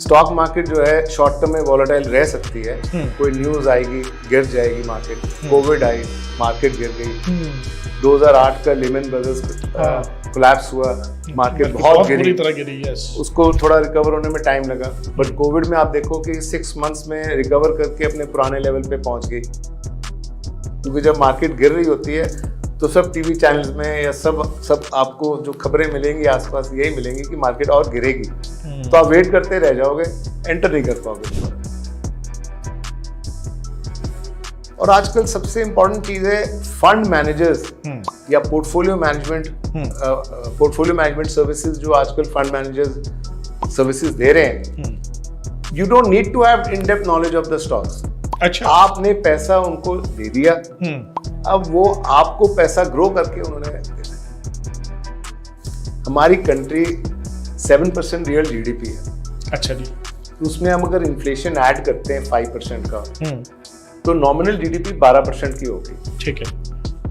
Stock market जो है short term में वॉलेटाइल रह सकती है। कोई न्यूज आएगी गिर जाएगी मार्केट, कोविड आई मार्केट गिर गई, 2008 का लेमन ब्रदर्स कोलैप्स हुआ, मार्केट बहुत बुरी तरह गिरी, यस। उसको थोड़ा रिकवर होने में टाइम लगा। बट कोविड में आप देखो कि 6 मंथ्स में रिकवर करके अपने पुराने लेवल पे पहुंच गई। क्योंकि जब मार्केट गिर रही होती है तो सब टीवी चैनल्स में या सब आपको जो खबरें मिलेंगी आसपास यही मिलेंगी कि मार्केट और गिरेगी। तो आप वेट करते रह जाओगे, एंटर नहीं कर पाओगे। और आजकल सबसे इंपॉर्टेंट चीज है फंड मैनेजर्स या पोर्टफोलियो मैनेजमेंट सर्विसेज जो आजकल फंड मैनेजर्स सर्विसेज दे रहे हैं। You don't need to have in depth knowledge of the stocks. अच्छा, आपने पैसा उनको दे दिया, अब वो आपको पैसा ग्रो करके उन्होंने देना। हमारी कंट्री 7% रियल जीडीपी है। अच्छा जी। उसमें हम अगर इन्फ्लेशन ऐड करते हैं 5% का, तो नॉमिनल जीडीपी 12% की होगी। ठीक है।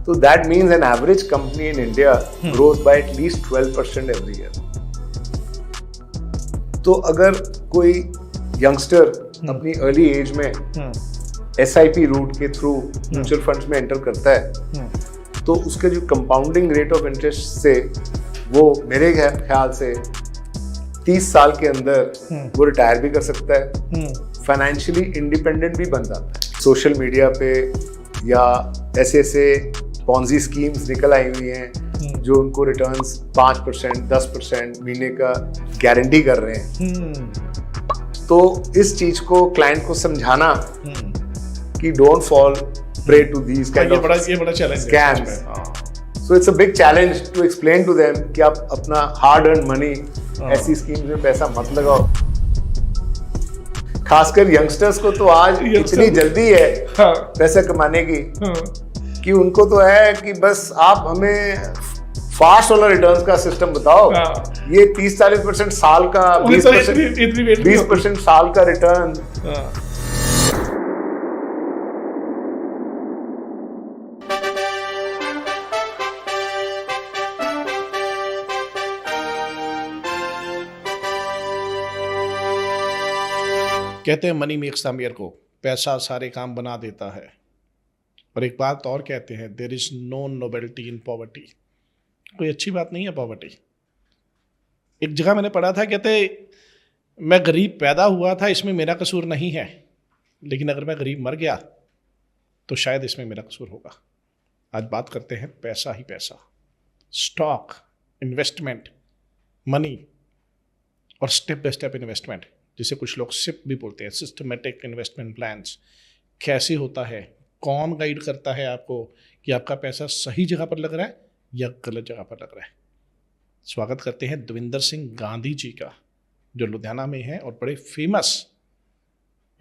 तो that means an average company in India grows bye at least 12% every year. तो अगर कोई यंगस्टर अपनी अर्ली एज में SIP रूट के थ्रू म्यूचुअल फंड्स में एंटर करता है, तो उसके जो कंपाउंडिंग रेट ऑफ इंटरेस्ट से वो मेरे ख्याल से 30 साल के अंदर वो रिटायर भी कर सकता है, फाइनेंशियली इंडिपेंडेंट भी बन जाता है। सोशल मीडिया पे या ऐसे पॉन्जी स्कीम्स निकल आई हुई हैं जो उनको रिटर्न्स 5%, 10% महीने का गारंटी कर रहे हैं। तो इस चीज को क्लाइंट को समझाना कि don't fall prey to these kind of ये बड़ा challenge scams. So it's a big challenge to explain to them कि आप अपना हार्ड अर्न मनी ऐसी स्कीम्स में पैसा मत लगाओ। खासकर यंगस्टर्स को तो आज इतनी जल्दी है पैसा कमाने की कि उनको तो है कि बस आप हमें फास्ट वाला रिटर्न्स का सिस्टम बताओ। ये 30-40% साल का, 20% साल का रिटर्न। कहते हैं मनी मेक्स द मिरर, को पैसा सारे काम बना देता है। और एक बात और कहते हैं, there is no nobility in poverty. कोई अच्छी बात नहीं है पॉवर्टी। एक जगह मैंने पढ़ा था, कहते मैं गरीब पैदा हुआ था इसमें मेरा कसूर नहीं है, लेकिन अगर मैं गरीब मर गया तो शायद इसमें मेरा कसूर होगा। आज बात करते हैं पैसा ही पैसा, स्टॉक, इन्वेस्टमेंट, मनी और स्टेप बाय स्टेप इन्वेस्टमेंट, जिसे कुछ लोग सिप भी बोलते हैं, सिस्टमेटिक इन्वेस्टमेंट प्लान्स। कैसे होता है, कौन गाइड करता है आपको कि आपका पैसा सही जगह पर लग रहा है या गलत जगह पर लग रहा है। स्वागत करते हैं दविंदर सिंह गांधी जी का, जो लुधियाना में है और बड़े फेमस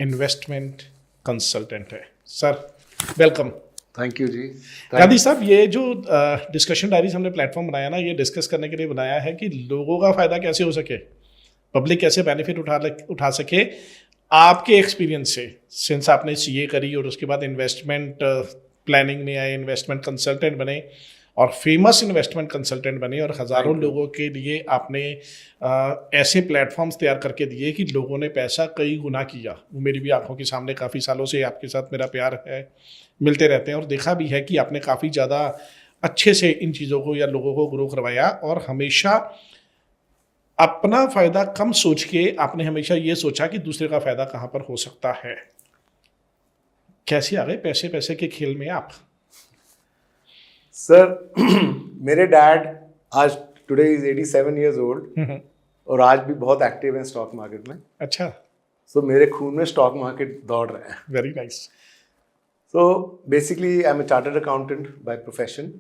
इन्वेस्टमेंट कंसल्टेंट है। Sir welcome. थैंक यू जी। गांधी साहब, ये जो डिस्कशन डायरीज हमने प्लेटफॉर्म बनाया ना, ये डिस्कस करने के लिए बनाया है कि लोगों का फायदा कैसे हो सके, पब्लिक कैसे बेनिफिट उठा सके। आपके एक्सपीरियंस से, सिंस आपने CA करी और उसके बाद इन्वेस्टमेंट प्लानिंग में आए, इन्वेस्टमेंट कंसल्टेंट बने और फेमस इन्वेस्टमेंट कंसल्टेंट बने, और हज़ारों लोगों के लिए आपने ऐसे प्लेटफॉर्म्स तैयार करके दिए कि लोगों ने पैसा कई गुना किया। वो मेरी भी आंखों के सामने, काफ़ी सालों से आपके साथ मेरा प्यार है, मिलते रहते हैं और देखा भी है कि आपने काफ़ी ज़्यादा अच्छे से इन चीज़ों को या लोगों को ग्रो करवाया। और हमेशा अपना फ़ायदा कम सोच के आपने हमेशा ये सोचा कि दूसरे का फ़ायदा कहाँ पर हो सकता है। कैसे आ गए पैसे के खेल में आप? सर मेरे डैड आज टुडे इज 87 years old और आज भी बहुत एक्टिव हैं स्टॉक मार्केट में। अच्छा। सो मेरे खून में स्टॉक मार्केट दौड़ रहा है। Very nice. So basically I am a chartered accountant by profession.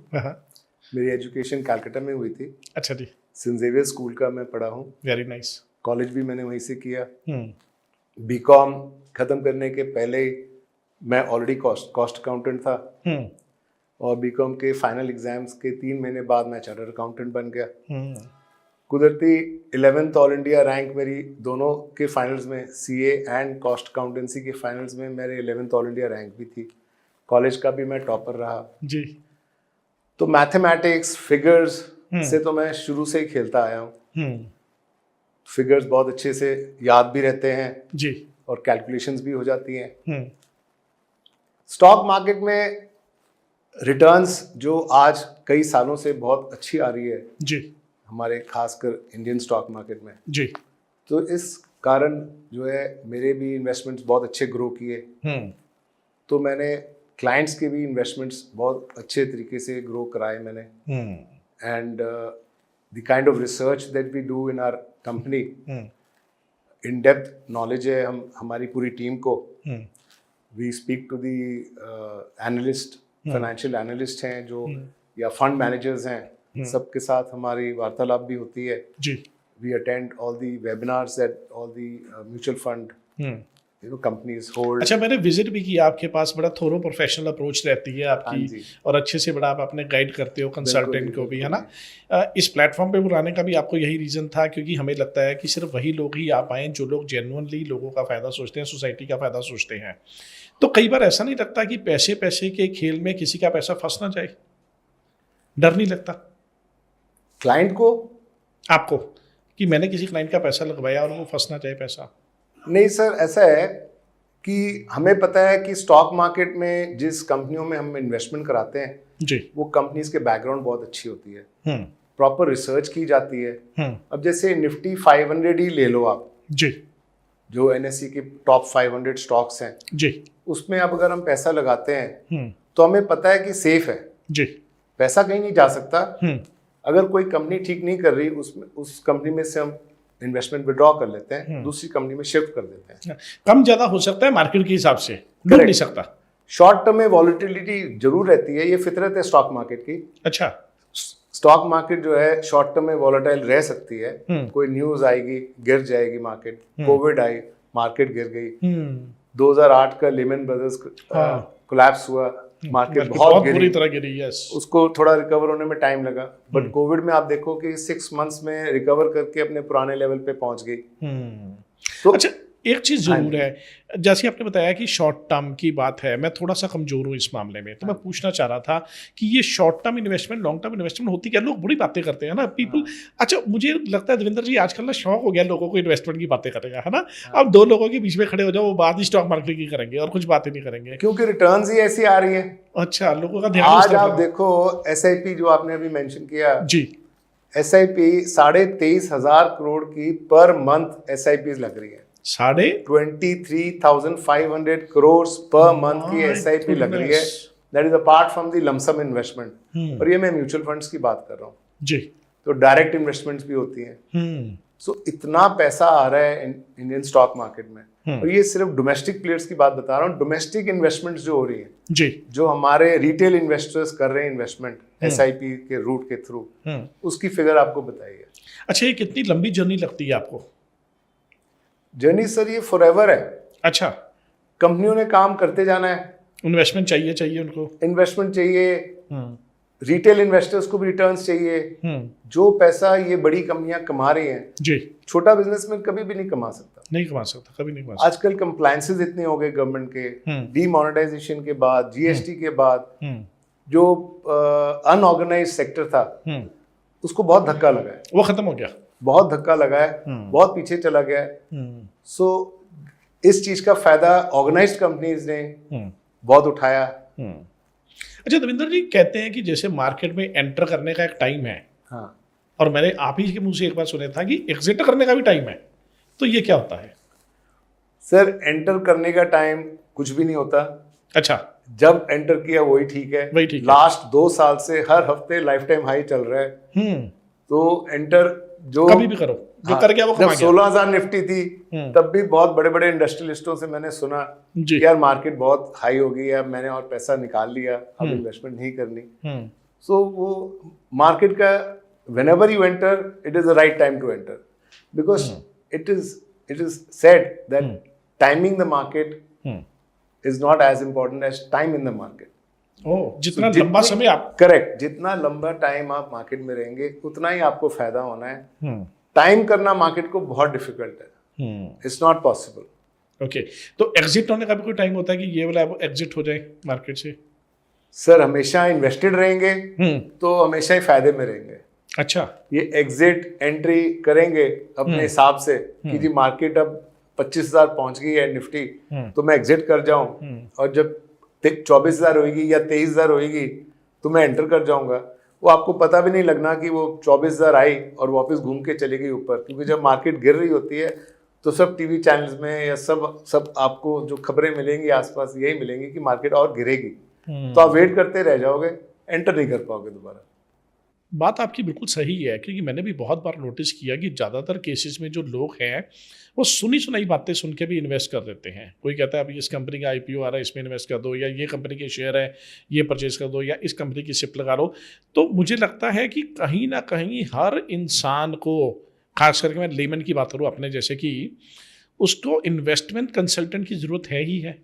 मेरी एजुकेशन कलकत्ता में हुई थी। अच्छा जी। सेंट ज़ेवियर स्कूल का मैं पढ़ा हूँ। Very nice. कॉलेज भी मैंने वहीं से किया। BCom खत्म करने के पहले मैं ऑलरेडी कॉस्ट अकाउंटेंट था और BCom के फाइनल एग्जाम्स के 3 महीने बाद मैं चार्टर्ड अकाउंटेंट बन गया। कुदरती 11th ऑल इंडिया रैंक मेरी दोनों के फाइनल्स में, CA एंड कॉस्ट अकाउंटेंसी के फाइनल्स में मेरे 11th ऑल इंडिया रैंक भी थी। कॉलेज का भी मैं टॉपर रहा जी। तो मैथमेटिक्स, फिगर्स से तो मैं शुरू से ही खेलता आया हूँ। फिगर्स बहुत अच्छे से याद भी रहते हैं जी। और कैलकुलेशंस भी हो जाती हैं। स्टॉक मार्केट में रिटर्न्स जो आज कई सालों से बहुत अच्छी आ रही है जी। हमारे खासकर इंडियन स्टॉक मार्केट में, जी। तो इस कारण जो है मेरे भी इन्वेस्टमेंट्स बहुत अच्छे ग्रो किए। तो मैंने क्लाइंट्स के भी इन्वेस्टमेंट्स बहुत अच्छे तरीके से ग्रो कराए मैंने। And the kind of research that we do in our company, in depth knowledge है हमारी पूरी टीम को। We speak to the analyst, financial analyst हैं जो या फंड मैनेजर्स हैं, सबके साथ हमारी वार्तालाप भी होती है जी। We attend all the webinars that all the mutual fund companies hold. अच्छा, मैंने विजिट भी किया आपके पास, बड़ा थोरो प्रोफेशनल अप्रोच रहती है हाँ आपकी जी। और अच्छे से बड़ा आप अपने गाइड करते हो कंसल्टेंट को भी, है ना। बिल्कुल। इस प्लेटफॉर्म पे बुलाने का भी आपको यही रीज़न था, क्योंकि हमें लगता है कि सिर्फ वही लोग ही आ पाएँ जो लोग जेन्युइनली लोगों का फ़ायदा सोचते हैं, सोसाइटी का फ़ायदा सोचते हैं। तो कई बार ऐसा नहीं लगता कि पैसे पैसे के खेल में किसी का पैसा फंस ना जाए? डर नहीं लगता क्लाइंट को? आपको कि मैंने किसी क्लाइंट का पैसा लगवाया और वो फंस ना जाए पैसा? नहीं सर, ऐसा है कि हमें पता है कि स्टॉक मार्केट में जिस कंपनियों में हम इन्वेस्टमेंट कराते हैं जी। वो कंपनीज के बैकग्राउंड बहुत अच्छी होती है, प्रॉपर रिसर्च की जाती है। अब जैसे निफ्टी 500 ही ले लो आप जी, जो NSE के टॉप 500 स्टॉक्स हैं जी, उसमें अब अगर हम पैसा लगाते हैं तो हमें पता है कि सेफ है जी, पैसा कहीं नहीं जा सकता। अगर कोई कंपनी ठीक नहीं कर रही उसमें उस कंपनी में से हम इन्वेस्टमेंट विड्रॉ कर लेते हैं, दूसरी कंपनी में शिफ्ट कर देते हैं। कम ज्यादा हो सकता है मार्केट के हिसाब से, डूब नहीं सकता। शॉर्ट टर्म में वॉलेटिलिटी जरूर रहती है, ये फितरत है स्टॉक मार्केट की। अच्छा। स्टॉक मार्केट जो है शॉर्ट टर्म में वॉलेटाइल रह सकती है, कोई न्यूज आएगी गिर जाएगी मार्केट, कोविड आई मार्केट गिर गई, 2008 का लेमन ब्रदर्स कोलैप्स हुआ, मार्केट बहुत बुरी तरह गिरी, यस। उसको थोड़ा रिकवर होने में टाइम लगा, बट कोविड में आप देखो कि 6 मंथ्स में रिकवर करके अपने पुराने लेवल पे पहुंच गई। तो अच्छा, एक चीज़ जरूर है, जैसे आपने बताया कि शॉर्ट टर्म की बात है, मैं थोड़ा सा कमजोर हूँ इस मामले में, तो मैं पूछना चाह रहा था कि ये short term investment long term investment होती क्या? लोग बड़ी बातें करते हैं ना पीपल। अच्छा, मुझे लगता है देवेंद्र जी आजकल ना शौक हो गया लोगों को इन्वेस्टमेंट की बातें करेगा, है ना। अब दो लोगों के बीच में खड़े हो जाओ, वो बात ही स्टॉक मार्केट की करेंगे और कुछ बातें नहीं करेंगे, क्योंकि रिटर्न्स ही ऐसी आ रही है। अच्छा, लोगों का ध्यान आज आप देखो SIP जो आपने अभी मेंशन किया जी, SIP 23,500 करोड़ की पर मंथ SIPs लग रही है। 23,500 करोड़ पर मंथ की SIP लग रही है। That is apart from the lump sum investment, और ये मैं म्यूचुअल फंड्स की बात कर रहा हूँ जी। तो डायरेक्ट इन्वेस्टमेंट्स भी होती हैं। सो इतना पैसा आ रहा है इंडियन स्टॉक मार्केट में, और ये सिर्फ डोमेस्टिक प्लेयर्स की बात बता रहा हूँ। डोमेस्टिक इन्वेस्टमेंट्स जो हो रही है जी, जो हमारे रिटेल इन्वेस्टर्स कर रहे हैं इन्वेस्टमेंट SIP के रूट के थ्रू, उसकी फिगर आपको बताइए। अच्छा, ये कितनी लंबी जर्नी लगती है आपको? जर्नी सर ये फॉरएवर है। अच्छा, कंपनियों ने काम करते जाना है, इन्वेस्टमेंट चाहिए उनको, इन्वेस्टमेंट चाहिए, रिटेल इन्वेस्टर्स को भी रिटर्न्स चाहिए। जो पैसा ये बड़ी कंपनियां कमा रही हैं जी, छोटा बिजनेसमैन कभी भी नहीं कमा सकता, नहीं कमा सकता, कभी नहीं कमा सकता। आजकल कंप्लायंसेस इतने हो गए गवर्नमेंट के, डीमोनेटाइजेशन के बाद, GST के बाद, जो अनऑर्गेनाइज्ड सेक्टर था उसको बहुत धक्का लगा है, वो खत्म हो गया, बहुत धक्का लगा है, बहुत पीछे चला गया है। सो इस चीज का फायदा ऑर्गेनाइज्ड कंपनीज ने बहुत उठाया। अच्छा देवेंद्र जी, कहते हैं कि जैसे मार्केट में एंटर करने का एक टाइम है, हाँ, और मैंने आप ही के मुंह से एक बार सुना था कि एग्जिट करने का भी टाइम है, तो ये क्या होता है? सर एंटर करने का टाइम कुछ भी नहीं होता। अच्छा, जब एंटर किया वही ठीक है, वही ठीक है। लास्ट 2 साल से हर हफ्ते लाइफ टाइम हाई चल रहा है। तो एंटर जो कभी भी करो, जो कर गया वो कमा जब गया। 16,000 निफ्टी थी तब भी बहुत बड़े बड़े इंडस्ट्रियलिस्टों से मैंने सुना जी, कि यार मार्केट बहुत हाई हो गई है, अब मैंने और पैसा निकाल लिया, अब इन्वेस्टमेंट नहीं करनी। सो वो मार्केट का whenever you enter it is the right time to enter, because it is said that timing the market is not as important as time in the market. जितना लंबा समय आप, करेक्ट, जितना लंबा टाइम आप मार्केट में रहेंगे उतना ही आपको फायदा होना है। टाइम करना मार्केट को बहुत डिफिकल्ट है, इट्स नॉट पॉसिबल। ओके, तो एग्जिट होने का भी कोई टाइम होता है कि ये वाला एग्जिट हो जाए मार्केट से? सर हमेशा इन्वेस्टेड रहेंगे तो हमेशा ही फायदे में रहेंगे। अच्छा। ये एग्जिट एंट्री करेंगे अपने हिसाब से कि जी मार्केट अब 25,000 पहुंच गई है निफ्टी, तो मैं एग्जिट कर जाऊं, और जब 24,000 होगी या 23,000 होगी तो मैं एंटर कर जाऊंगा। वो आपको पता भी नहीं लगना कि वो 24,000 आई और वापस घूम के चली गई ऊपर, क्योंकि जब मार्केट गिर रही होती है तो सब टीवी चैनल्स में या सब आपको जो खबरें मिलेंगी आसपास यही मिलेंगी कि मार्केट और गिरेगी, तो आप वेट करते रह जाओगे, एंटर नहीं कर पाओगे दोबारा। बात आपकी बिल्कुल सही है, क्योंकि मैंने भी बहुत बार नोटिस किया कि ज़्यादातर केसेस में जो लोग हैं वो सुनी सुनाई बातें सुन के भी इन्वेस्ट कर देते हैं। कोई कहता है अभी इस कंपनी का IPO आ रहा है, इसमें इन्वेस्ट कर दो, या ये कंपनी के शेयर है ये परचेज कर दो, या इस कंपनी की सिप लगा लो। तो मुझे लगता है कि कहीं ना कहीं हर इंसान को, खास करके मैं लेमन की बात करूँ अपने जैसे, कि उसको इन्वेस्टमेंट कंसल्टेंट की ज़रूरत है ही है।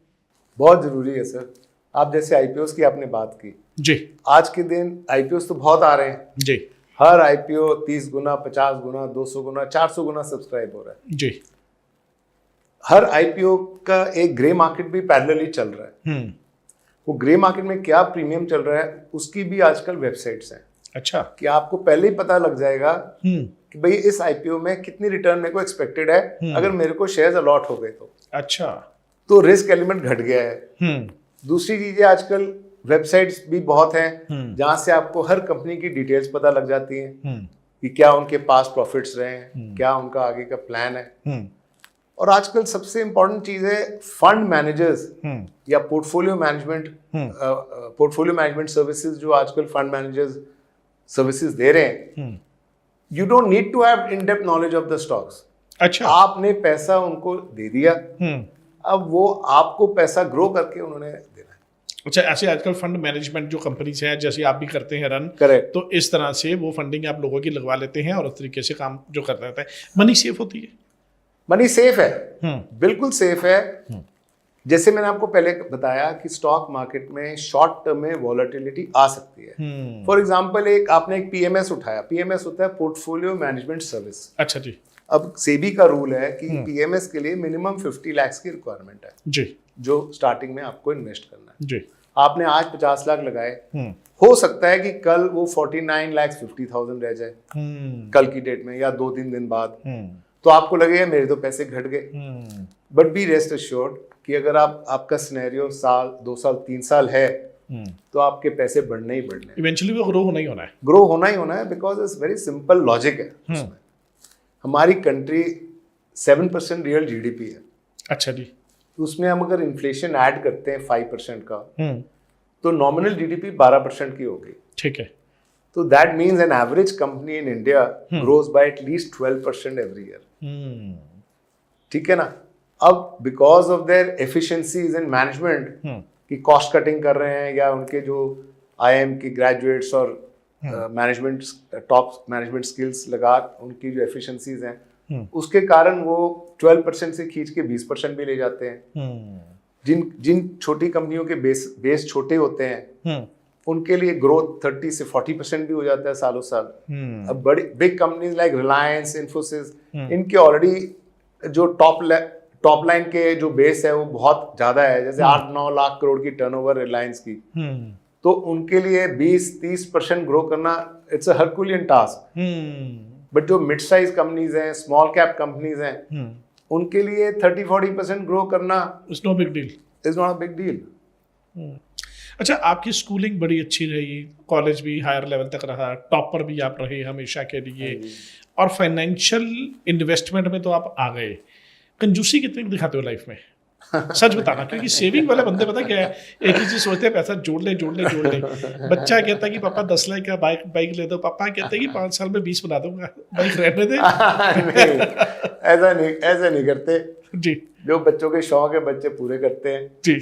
बहुत ज़रूरी है सर। आप जैसे IPOs की आपने बात की जी, आज के दिन IPOs तो बहुत आ रहे हैं जी, हर IPO 30 गुना, 50 गुना, 200 गुना, 400 गुना सब्सक्राइब हो रहा है जी। हर IPO का एक ग्रे मार्केट भी पैरेलली चल रहा है। वो ग्रे मार्केट में क्या प्रीमियम चल रहा है उसकी भी आजकल वेबसाइट्स हैं। अच्छा। कि आपको पहले ही पता लग जाएगा कि भाई इस IPO में कितनी रिटर्न मेरे को एक्सपेक्टेड है, अगर मेरे को शेयर्स अलॉट हो गए तो। अच्छा। तो रिस्क एलिमेंट घट गया है। दूसरी चीजें आजकल वेबसाइट्स भी बहुत हैं जहां से आपको हर कंपनी की डिटेल्स पता लग जाती हैं कि क्या उनके पास प्रॉफिट्स रहे हैं, क्या उनका आगे का प्लान है। और आजकल सबसे इंपॉर्टेंट चीज है फंड मैनेजर्स या पोर्टफोलियो मैनेजमेंट सर्विसेज जो आजकल फंड मैनेजर्स सर्विसेज दे रहे हैं। You don't need to have in depth knowledge of the stocks. अच्छा। आपने पैसा उनको दे दिया, अब वो आपको पैसा ग्रो करके उन्होंने देना है। अच्छा, ऐसे आजकल फंड मैनेजमेंट जो कंपनीज हैं जैसे आप भी करते हैं रन, करेक्ट, तो इस तरह से वो फंडिंग आप लोगों की लगवा लेते हैं और उस तरीके से काम जो करता रहता है। मनी सेफ होती है? मनी सेफ है, बिल्कुल सेफ है। जैसे मैंने आपको पहले बताया कि स्टॉक मार्केट में शॉर्ट टर्म में वॉलेटिलिटी आ सकती है। फॉर एग्जांपल आपने एक PMS उठाया। PMS होता है पोर्टफोलियो मैनेजमेंट सर्विस। अच्छा जी। अब सेबी का रूल है कि PMS के लिए मिनिमम 50 लाख की रिक्वायरमेंट है जी, जो स्टार्टिंग में आपको इन्वेस्ट करना है जी। आपने आज 50 लाख लगाए, हो सकता है कि कल वो 49,50,000 रह जाए कल की डेट में या 2-3 दिन बाद, तो आपको लगेगा मेरे तो पैसे घट गए। बट बी रेस्ट एश्योर्ड कि अगर आपका सिनेरियो साल, 2 साल, 3 साल है तो आपके पैसे बढ़ने ही बढ़ने, इवेंचुअली वो ग्रो होना ही होना है। ग्रो होना ही होना है, because it's very simple logic है उसमें। हमारी कंट्री 7% रियल GDP है। अच्छा जी। तो उसमें हम अगर इन्फ्लेशन ऐड करते हैं 5% का, तो नॉमिनल GDP 12% की होगी। ठीक है। तो that means an average company in India grows by at least 12% every year. ठीक है ना। अब because of their efficiencies in management की कॉस्ट कटिंग कर रहे हैं, या उनके जो IIM की ग्रेजुएट्स और मैनेजमेंट टॉप मैनेजमेंट स्किल्स लगा उनकी जो एफिशिएंसीज हैं, उसके कारण वो 12% से खींच के 20% भी ले जाते हैं। जिन छोटी कंपनियों के बेस छोटे होते हैं उनके लिए ग्रोथ 30 से 40% भी हो जाता है सालों साल। अब बड़ी big companies like Reliance, Infosys, इनके ऑलरेडी जो टॉप लाइन के जो बेस है वो बहुत ज्यादा है। जैसे 8-9 लाख करोड़ की टर्नओवर रिलायंस की, तो उनके लिए 20-30% ग्रो करना it's a herculean task. But जो मिड साइज कंपनीज हैं, स्मॉल कैप कंपनीज हैं, उनके लिए 30-40% ग्रो करना is no big deal, is not a big deal. अच्छा, आपकी स्कूलिंग बड़ी अच्छी रही, कॉलेज भी हायर लेवल तक रहा, टॉपर भी आप रहे हमेशा के लिए, और फाइनेंशियल इन्वेस्टमेंट में तो आप आ गए। कंजूसी कितनी दिखाते हो लाइफ में? सच बताना, क्योंकि सेविंग वाले बंदे पता क्या है, एक ही चीज सोचते हैं पैसा जोड़ ले। बच्चा कहता है कि पापा 10 लाख का बाइक ले दो, पापा कहते हैं कि 5 साल में 20 बना दूंगा, बाइक रहने दे। नहीं, ऐसा नहीं करते जी। जो बच्चों के शौक है बच्चे पूरे करते हैं जी।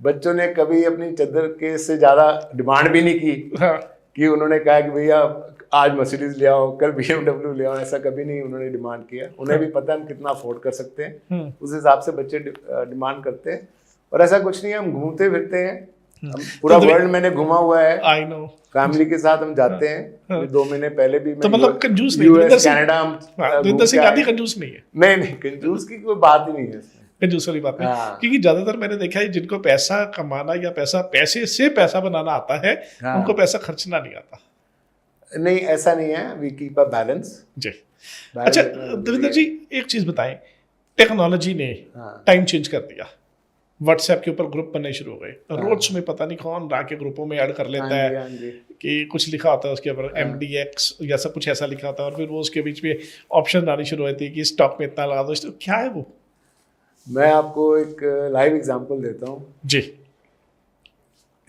बच्चों ने कभी अपनी चद्दर के से ज्यादा डिमांड भी नहीं की। हाँ। कि उन्होंने कहा कि भैया आज मर्सिडीज ले आओ, कल BMW ले आओ, ऐसा कभी नहीं उन्होंने डिमांड किया। उन्हें भी पता है हम कितना अफोर्ड कर सकते हैं, उस हिसाब से बच्चे डिमांड करते हैं। और ऐसा कुछ नहीं है, हम घूमते फिरते हैं, हम पूरा वर्ल्ड मैंने घुमा हुआ है। I know. फैमिली के साथ हम जाते हैं। 2 महीने पहले भी तो मतलब कंजूस नहीं, US, कनाडा कंजूस नहीं है। नहीं, कंजूस की कोई बात ही नहीं है, कंजूस वाली बात नहीं। क्योंकि ज्यादातर मैंने देखा है जिनको पैसा कमाना या पैसे से पैसा बनाना आता है, उनको पैसा खर्चना नहीं आता। नहीं, ऐसा नहीं है, वी कीप अ बैलेंस। जी। अच्छा देवेंद्र जी, एक चीज बताएं, टेक्नोलॉजी ने हाँ। टाइम चेंज कर दिया, व्हाट्सएप के ऊपर ग्रुप बनने शुरू हो गए, रोज में पता नहीं कौन ला के ग्रुपों में ऐड कर लेता है हाँ जी। कि कुछ लिखा होता है उसके ऊपर MDX या सब कुछ ऐसा लिखा होता है, और फिर वो उसके बीच में ऑप्शन आनी शुरू होती है कि स्टॉक में इतना लगा दो, तो क्या है वो? मैं आपको एक लाइव एग्जांपल देता हूँ। जी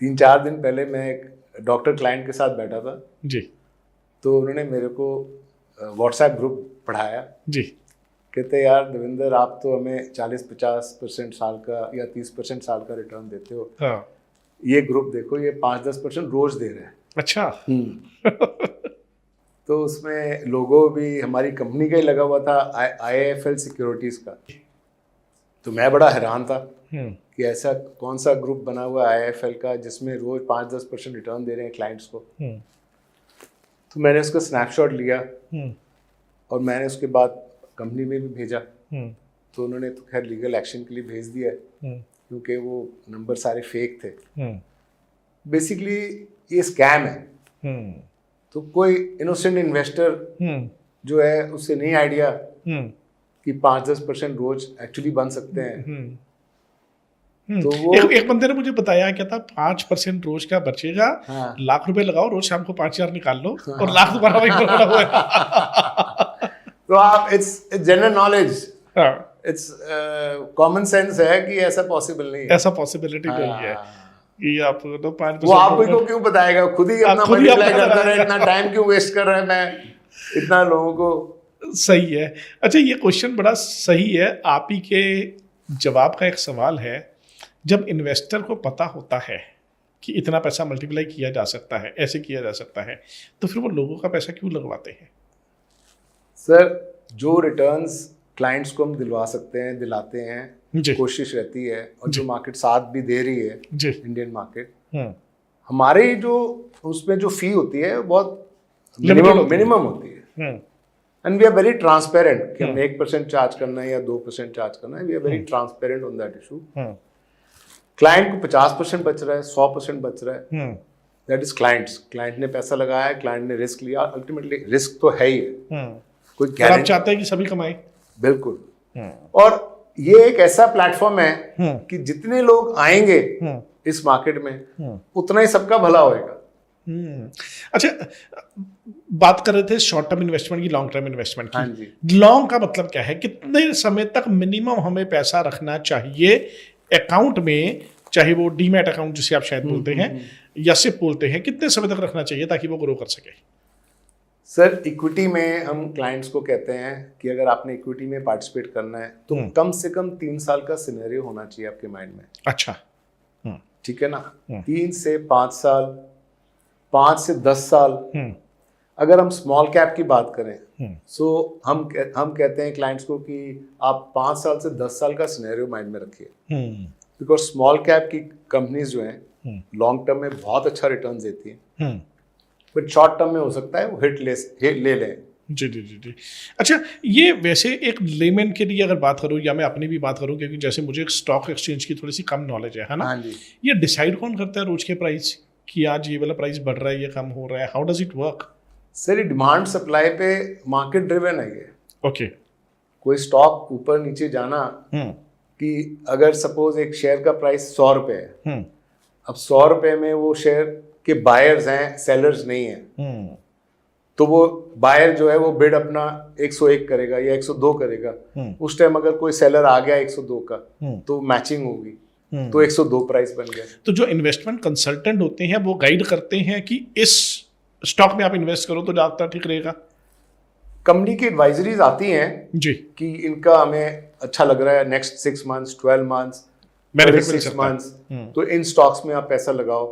3-4 दिन पहले मैं एक डॉक्टर क्लाइंट के साथ बैठा था, जी तो उन्होंने मेरे को व्हाट्सएप ग्रुप पढ़ाया। जी। कहते यार देवेंद्र, आप तो हमें 40-50% साल का या 30% साल का रिटर्न देते हो, हाँ। ये ग्रुप देखो, ये 5-10% रोज दे रहे हैं। अच्छा। तो उसमें लोगो भी हमारी कंपनी का ही लगा हुआ था, IIFL सिक्योरिटीज का। तो मैं बड़ा हैरान था कि ऐसा कौन सा ग्रुप बना हुआ है IIFL का जिसमें रोज 5-10% रिटर्न दे रहे हैं क्लाइंट्स को। तो मैंने उसका स्नैपशॉट लिया और मैंने उसके बाद कंपनी में भी भेजा। तो उन्होंने तो खैर लीगल एक्शन के लिए भेज दिया क्योंकि वो नंबर सारे फेक थे। बेसिकली ये स्कैम है। तो कोई इनोसेंट इन्वेस्टर जो है उससे नहीं आइडिया कि 5-10% रोज एक्चुअली बन सकते हैं। तो वो एक बंदे ने मुझे बताया, क्या था, 5% रोज का बचेगा। हाँ। लाख रुपए लगाओ, रोज शाम को 5,000 निकाल लो और लाख दोबारा वहीं पर पड़ा हुआ है। तो आप इट्स जनरल नॉलेज, हाँ। इट्स कॉमन सेंस है कि ऐसा पॉसिबल नहीं है। ऐसा पॉसिबिलिटी नहीं है कि आप तो 5%। वो आपको को क्यों बताएगा, खुद ही अपना मल्टीप्लाई करता रहे, इतना टाइम क्यों वेस्ट कर रहा है मैं इतना लोगों को। सही है। अच्छा, ये क्वेश्चन बड़ा सही है। आप ही के जवाब का एक सवाल है, जब इन्वेस्टर को पता होता है कि इतना पैसा मल्टीप्लाई किया जा सकता है, ऐसे किया जा सकता है, तो फिर वो लोगों का पैसा क्यों लगवाते हैं? सर, जो रिटर्न्स क्लाइंट्स को हम दिलवा सकते हैं, दिलाते हैं, कोशिश रहती है, और जो मार्केट साथ भी दे रही है, इंडियन मार्केट, हमारी जो उसमें जो फी होती है बहुत मिनिमम होती है। And we are very transparent कि हमें 1% चार्ज करना है या 2% चार्ज करना है। We are very transparent on that issue. Client को 50% बच रहा है, 100% बच रहा है, दैट इज क्लाइंट ने पैसा लगाया है, क्लाइंट ने रिस्क लिया। अल्टीमेटली रिस्क तो है ही है, कोई गारंटी चाहते हैं कि सभी कमाए। बिल्कुल। और ये एक ऐसा प्लेटफॉर्म है कि जितने लोग आएंगे इस मार्केट में उतना ही सबका भला होएगा। अच्छा, बात कर रहे थे शॉर्ट टर्म इन्वेस्टमेंट की, लॉन्ग टर्म इन्वेस्टमेंट की। हाँ जी। लॉन्ग का मतलब क्या है? कितने समय तक मिनिमम हमें पैसा रखना चाहिए अकाउंट में, चाहे वो डीमैट अकाउंट जिसे आप शायद बोलते हैं या सिप बोलते हैं, कितने समय तक रखना चाहिए ताकि वो ग्रो कर सके? सर, इक्विटी में हम क्लाइंट्स को कहते हैं कि अगर आपने इक्विटी में पार्टिसिपेट करना है तो कम से कम 3 साल का सिनेरियो होना चाहिए आपके माइंड में। अच्छा। ठीक है ना? 3 से 5 साल, 5 से 10 साल। अगर हम स्मॉल कैप की बात करें, सो हम कहते हैं क्लाइंट्स को कि आप 5 साल से 10 साल का सिनेरियो माइंड में रखिए, बिकॉज स्मॉल कैप की कंपनीज जो हैं लॉन्ग टर्म में बहुत अच्छा रिटर्न देती हैं, बट शॉर्ट टर्म में हो सकता है वो हिट ले लें। जी जी जी जी। अच्छा, ये वैसे एक लेमैन के लिए अगर बात करूँ या मैं अपनी भी बात करूँ, क्योंकि जैसे मुझे स्टॉक एक्सचेंज की थोड़ी सी कम नॉलेज है ना? हाँ जी। ये डिसाइड कौन करता है रोज के प्राइस कि आज ये वाला प्राइस बढ़ रहा है, ये कम हो रहा है? How does it work? Sir, ये डिमांड सप्लाई पे मार्केट ड्रिवन है ये। ओके। कोई स्टॉक ऊपर नीचे जाना, कि अगर सपोज एक शेयर का प्राइस 100 रुपए है, अब 100 रुपए में वो शेयर के बायर्स हैं, सेलर्स नहीं है, तो वो बायर जो है वो बिड अपना 101 करेगा या 102 करेगा। उस टाइम अगर कोई सेलर आ गया 102 का, तो मैचिंग होगी, तो 102 प्राइस बन गया। तो जो इन्वेस्टमेंट कंसल्टेंट होते हैं वो गाइड करते हैं कि इस स्टॉक में आप इन्वेस्ट करो तो ज़्यादा ठीक रहेगा। कंपनी की एडवाइजरीज आती हैं जी कि इनका हमें अच्छा लग रहा है, नेक्स्ट 6 मंथ्स, 12 मंथ्स, 36 मंथ्स, तो इन स्टॉक्स में आप पैसा लगाओ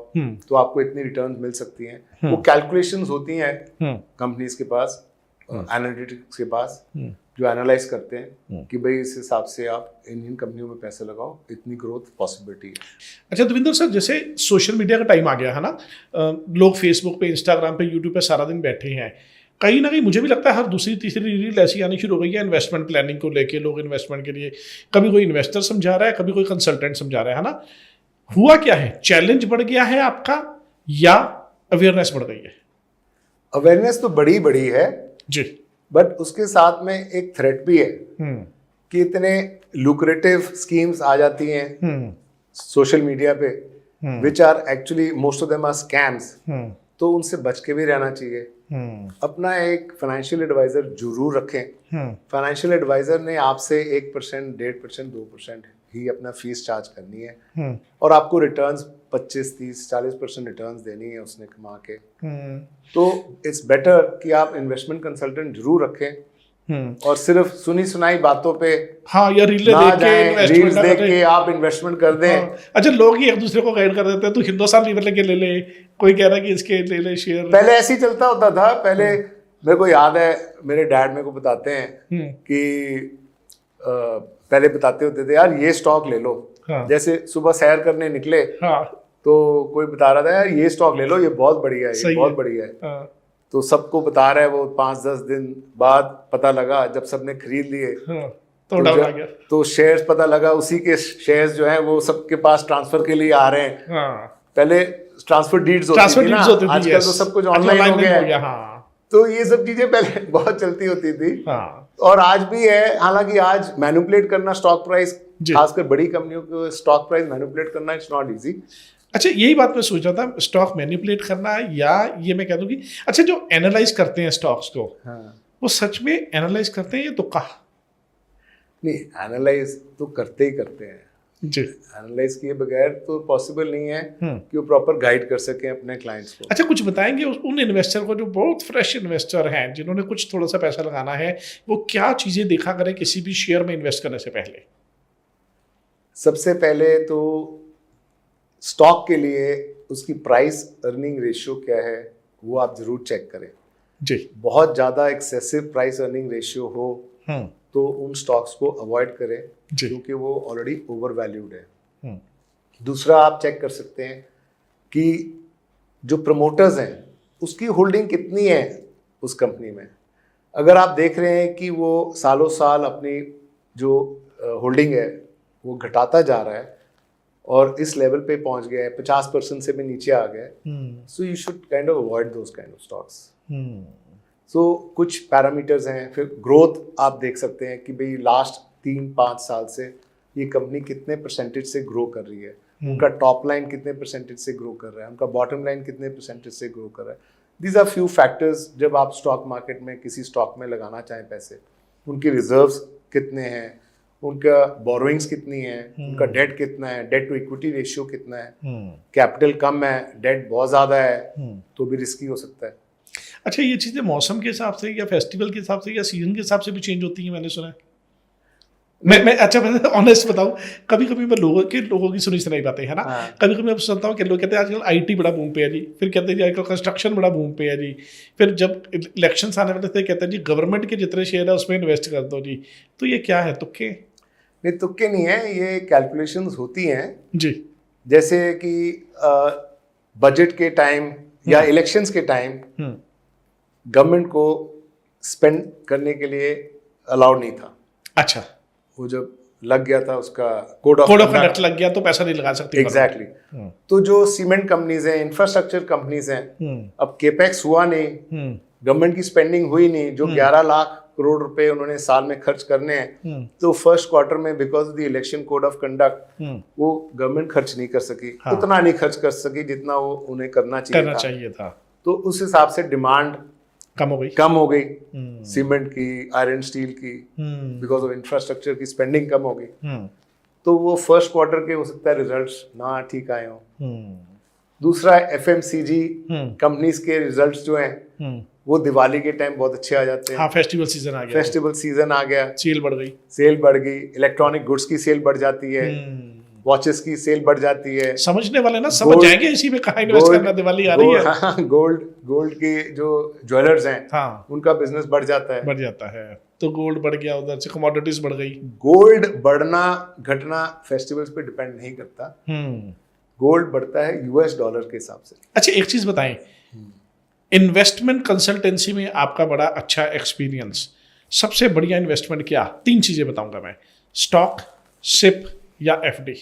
तो आपको इतनी रिटर्न मिल सकती हैं। वो कैलकुलेशंस होती हैं कंपनीज के पास, एनालिटिक्स के पास, जो एनालाइज करते हैं कि भाई इस हिसाब से आप इन कंपनियों में पैसा लगाओ, इतनी ग्रोथ पॉसिबिलिटी है। अच्छा देवेंद्र सर, जैसे सोशल मीडिया का टाइम आ गया है ना, लोग फेसबुक पे, इंस्टाग्राम पे, यूट्यूब पे सारा दिन बैठे हैं, कहीं ना कहीं मुझे भी लगता है हर दूसरी तीसरी रील ऐसी आनी शुरू हो गई है इन्वेस्टमेंट प्लानिंग को लेके। लोग इन्वेस्टमेंट के लिए कभी कोई इन्वेस्टर समझा रहा है, कभी कोई कंसल्टेंट समझा रहा है ना? हुआ क्या है? चैलेंज बढ़ गया है आपका या अवेयरनेस बढ़ गई है? अवेयरनेस तो बड़ी बड़ी है जी। बट उसके साथ में एक थ्रेट भी है कि इतने लुक्रेटिव स्कीम्स आ जाती हैं सोशल मीडिया पे which are actually most of them are scams, तो उनसे बच के भी रहना चाहिए। अपना एक फाइनेंशियल एडवाइजर जरूर रखें। फाइनेंशियल एडवाइजर ने आपसे 1%, 1.5%, 2% ही अपना फीस चार्ज करनी है और आपको रिटर्न्स 25, 30, 40% रिटर्न्स देनी है उसने कमा के। तो इट्स बेटर कि आप इन्वेस्टमेंट कंसल्टेंट जरूर रखें और सिर्फ सुनी सुनाई बातों पे हाँ, या रील ना देख के जाएं, इन्वेस्टमेंट रील्स ना देख करें। के आप इन्वेस्टमेंट कर दें। हाँ। अच्छा, लोग ही एक दूसरे को गाइड कर देते हैं, तू हिंदुस्तान लीवर लेके ले ले, कोई कह रहा है कि इसके ले ले शेयर। पहले ऐसे ही चलता होता था। पहले मेरे को याद है, मेरे डैड मेरे को बताते हैं कि पहले बताते होते थे यार ये स्टॉक ले लो। हाँ। जैसे सुबह सैर करने निकले हाँ। तो कोई बता रहा था यार ये स्टॉक ले लो, ये बहुत बढ़िया है, ये सही बहुत है। बढ़िया है। हाँ। तो सबको बता रहा है, वो 5-10 दिन बाद पता लगा जब सबने खरीद लिए हाँ, तो डाउन आ गया। तो शेयर्स पता लगा उसी के शेयर्स जो हैं वो सबके पास ट्रांसफर के लिए आ रहे हैं। हाँ। पहले ट्रांसफर डीड्स होती थी ना, आजकल तो सब कुछ ऑनलाइन हो गया है। हाँ। तो ये सब चीजें पहले बहुत चलती होती थी। हाँ। और आज भी है, हालांकि आज मैनिपुलेट करना स्टॉक प्राइस, खासकर बड़ी कंपनियों को स्टॉक प्राइस मैनिपुलेट करना इट्स नॉट इजी। अच्छा, यही बात मैं सोच रहा था, स्टॉक मैनिपुलेट करना है या ये मैं कह दूं कि अच्छा जो एनालाइज करते हैं स्टॉक्स को, हाँ। वो सच में एनालाइज करते हैं या तुक्का? नहीं, एनालाइज तो करते ही करते हैं जी। एनालाइज किए बगैर तो पॉसिबल नहीं है कि वो प्रॉपर गाइड कर सकें अपने क्लाइंट्स को। अच्छा, कुछ बताएंगे उन इन्वेस्टर को जो बहुत फ्रेश इन्वेस्टर हैं, जिन्होंने कुछ थोड़ा सा पैसा लगाना है, वो क्या चीजें देखा करें किसी भी शेयर में इन्वेस्ट करने से पहले? सबसे पहले तो स्टॉक के लिए उसकी प्राइस अर्निंग रेशियो क्या है वो आप जरूर चेक करें। जी। बहुत ज़्यादा एक्सेसिव प्राइस अर्निंग रेशियो हो तो उन स्टॉक्स को अवॉइड करें क्योंकि वो ऑलरेडी ओवर वैल्यूड है। दूसरा, आप चेक कर सकते हैं कि जो प्रमोटर्स हैं उसकी होल्डिंग कितनी है उस कंपनी में। अगर आप देख रहे हैं कि वो सालों साल अपनी जो होल्डिंग है वो घटाता जा रहा है और इस लेवल पे पहुंच गया है, 50% से भी नीचे आ गया है, so you should kind of avoid those kind of stocks. So कुछ पैरामीटर्स हैं। फिर ग्रोथ आप देख सकते हैं कि भाई लास्ट 3-5 साल से ये कंपनी कितने परसेंटेज से ग्रो कर रही है, उनका टॉप लाइन कितने परसेंटेज से ग्रो कर रहा है, उनका बॉटम लाइन कितने परसेंटेज से ग्रो कर रहा है। दीज आर फ्यू फैक्टर्स जब आप स्टॉक मार्केट में किसी स्टॉक में लगाना चाहें पैसे। उनकी रिजर्व्स कितने हैं, उनका बोरोइंग्स कितनी है, उनका डेट कितना है, डेट टू इक्विटी रेशियो कितना है, कैपिटल कम है, डेट बहुत ज़्यादा है, तो भी रिस्की हो सकता है। अच्छा, ये चीज़ें मौसम के हिसाब से या फेस्टिवल के हिसाब से या सीजन के हिसाब से भी चेंज होती हैं, मैंने सुना है। मैं ऑनेस्ट बताऊं, कभी कभी मैं लोगों की सुनी सुनाई बातें है ना। हाँ। कभी कभी मैं सुनता हूँ कि लोग कहते हैं आजकल आईटी बड़ा बूम पे है जी, फिर कहते हैं जी आजकल कंस्ट्रक्शन बड़ा बूम पे है जी, फिर जब इलेक्शंस आने वाले थे कहते हैं जी गवर्नमेंट के जितने शेयर है उसमें इन्वेस्ट कर दो जी। तो ये क्या है, तुक्के? नहीं, तुक्के नहीं है, ये कैलकुलेशंस होती हैं जी। जैसे कि बजट के टाइम या इलेक्शंस के टाइम गवर्नमेंट को स्पेंड करने के लिए अलाउड नहीं था। अच्छा। वो जब लग गया था उसका कोड ऑफ कंडक्ट लग गया तो पैसा नहीं लगा सकती। एग्जैक्टली। तो जो सीमेंट कंपनीज हैं, इंफ्रास्ट्रक्चर कंपनीज हैं, अब केपेक्स हुआ नहीं, गवर्नमेंट की स्पेंडिंग हुई नहीं, जो 11 लाख करोड़ रुपए उन्होंने साल में खर्च करने हैं, तो फर्स्ट क्वार्टर में because of the election code of conduct वो गवर्नमेंट खर्च नहीं कर सकी। उतना नहीं खर्च कर सकी जितना वो उन्हें करना चाहिए था। तो उस हिसाब से डिमांड कम हो गई सीमेंट की, आयरन स्टील की, बिकॉज ऑफ इंफ्रास्ट्रक्चर की स्पेंडिंग कम हो गई। तो वो फर्स्ट क्वार्टर के हो सकता है रिजल्ट्स ना ठीक आए हों। दूसरा, एफएमसीजी कंपनीज के रिजल्ट्स जो हैं वो दिवाली के टाइम बहुत अच्छे आ जाते हैं। हाँ, फेस्टिवल सीजन आ गया, सेल बढ़ गई, इलेक्ट्रॉनिक गुड्स की सेल बढ़ जाती है, वॉचेस की सेल बढ़ जाती है। समझने वाले ना समझ जाएंगे इसी में कहाँ इन्वेस्ट करना, दिवाली आ रही है। हाँ, गोल्ड के जो ज्वेलर्स हैं, हाँ, उनका बिजनेस बढ़ जाता है। तो गोल्ड बढ़ गया, उधर से कमोडिटीज बढ़ गई। गोल्ड बढ़ना घटना फेस्टिवल्स पे डिपेंड नहीं करता। गोल्ड बढ़ता है यूएस डॉलर के हिसाब से। अच्छा, एक चीज बताएं, इन्वेस्टमेंट कंसल्टेंसी में आपका बड़ा अच्छा एक्सपीरियंस, सबसे बढ़िया इन्वेस्टमेंट क्या? 3 चीजें बताऊंगा मैं, स्टॉक, सिप या एफडी।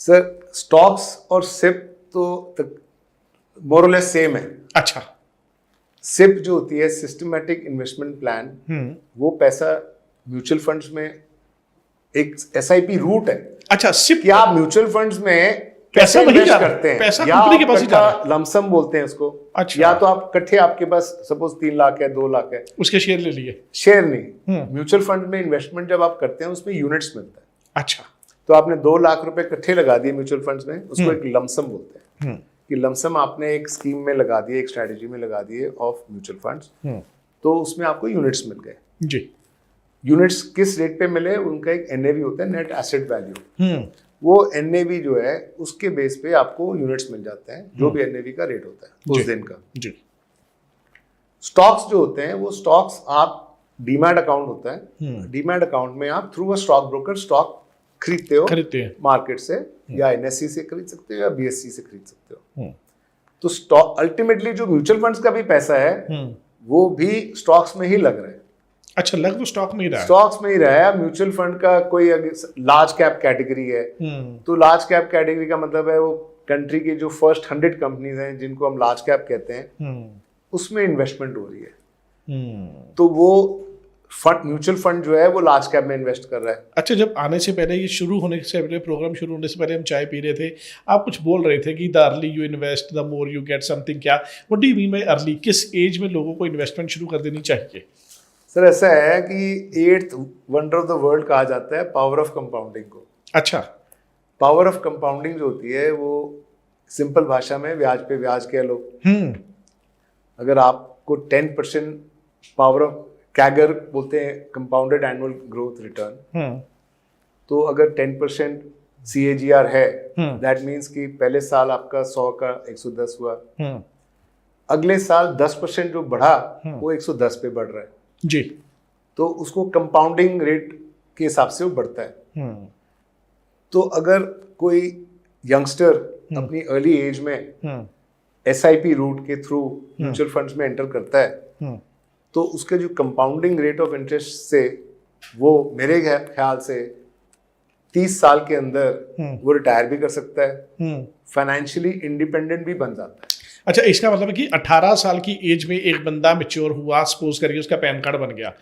सर, स्टॉक्स और सिप तो मोर और लेस सेम है। अच्छा। सिप जो होती है सिस्टमैटिक इन्वेस्टमेंट प्लान, वो पैसा म्यूचुअल फंड्स में एक एसआईपी रूट है। अच्छा, सिप कि आप म्यूचुअल फंड्स में पैसा कैसे वही इन्वेस्ट जा रहा है, करते हैं, पैसा या कंपनी के पास ही जा रहा आप लमसम बोलते हैं उसको, अच्छा। या तो आप इकट्ठे आपके पास सपोज 3 लाख है 2 लाख है, उसके शेयर ले लिए। शेयर नहीं, म्यूचुअल फंड में इन्वेस्टमेंट जब आप करते हैं उसमें यूनिट्स मिलता है। अच्छा, तो आपने 2 लाख रुपए इकट्ठे लगा दिए म्यूचुअल फंड्स में, उसको एक लमसम बोलते हैं कि लमसम आपने एक स्कीम में लगा दिए, एक स्ट्रेटेजी में लगा दिए ऑफ म्यूचुअल फंड्स, तो उसमें आपको यूनिट्स मिल गए जी। यूनिट्स किस रेट पे मिले, उनका एक एनएवी होता है, नेट एसेट वैल्यू, वो एनएवी जो है उसके बेस पे आपको यूनिट्स मिल जाते हैं, जो भी एनएवी का रेट होता है उस दिन का जी। स्टॉक्स जो होते हैं वो स्टॉक्स आप डीमैट अकाउंट होता है, डीमैट अकाउंट में आप through a stock broker stock खरीदते हैं मार्केट से, या एनएससी से खरीद सकते हो या बीएससी से खरीद सकते हो। तो स्टॉक अल्टीमेटली जो म्यूचुअल फंड्स का भी पैसा है वो भी स्टॉक्स में ही लग रहा है। अच्छा, लग तो स्टॉक में ही रहा है, स्टॉक्स में ही रहा है। म्यूचुअल फंड का कोई लार्ज कैप कैटेगरी है, तो लार्ज कैप कैटेगरी का मतलब है वो कंट्री की जो फर्स्ट 100 कंपनीज हैं जिनको हम लार्ज कैप कहते हैं, उसमें इन्वेस्टमेंट हो रही है। तो वो फंड, म्यूचुअल फंड जो है वो लार्ज कैप में इन्वेस्ट कर रहा है। अच्छा, जब आने से पहले, ये शुरू होने से पहले, प्रोग्राम शुरू होने से पहले हम चाय पी रहे थे, आप कुछ बोल रहे थे कि the early you invest the more you get something. क्या, what do you mean by early? किस एज में लोगों को इन्वेस्टमेंट शुरू कर देनी चाहिए? सर ऐसा है कि 8th wonder of the world कहा जाता है पावर ऑफ कंपाउंडिंग को। अच्छा, पावर ऑफ कंपाउंडिंग जो होती है वो सिंपल भाषा में ब्याज पे ब्याज कह लो। अगर आपको 10% पावर ऑफ कैगर बोलते हैं, कंपाउंडेड एनुअल ग्रोथ रिटर्न, तो अगर 10% CAGR है, दैट मीन्स कि पहले साल आपका 100 का 110 हुआ, अगले साल 10% जो बढ़ा वो 110 पे बढ़ रहा है जी। तो उसको कंपाउंडिंग रेट के हिसाब से वो बढ़ता है। तो अगर कोई यंगस्टर अपनी अर्ली एज में SIP रूट के थ्रू म्यूचुअल फंड्स में एंटर करता है, तो उसके जो कंपाउंडिंग रेट ऑफ इंटरेस्ट से वो मेरे ख्याल से 30 साल के अंदर वो रिटायर भी कर सकता है, फाइनेंशियली इंडिपेंडेंट भी बन जाता है। अच्छा, इसका मतलब है कि 18 साल की एज में एक बंदा मैच्योर हुआ, सपोज करिए उसका पैन कार्ड बन गया,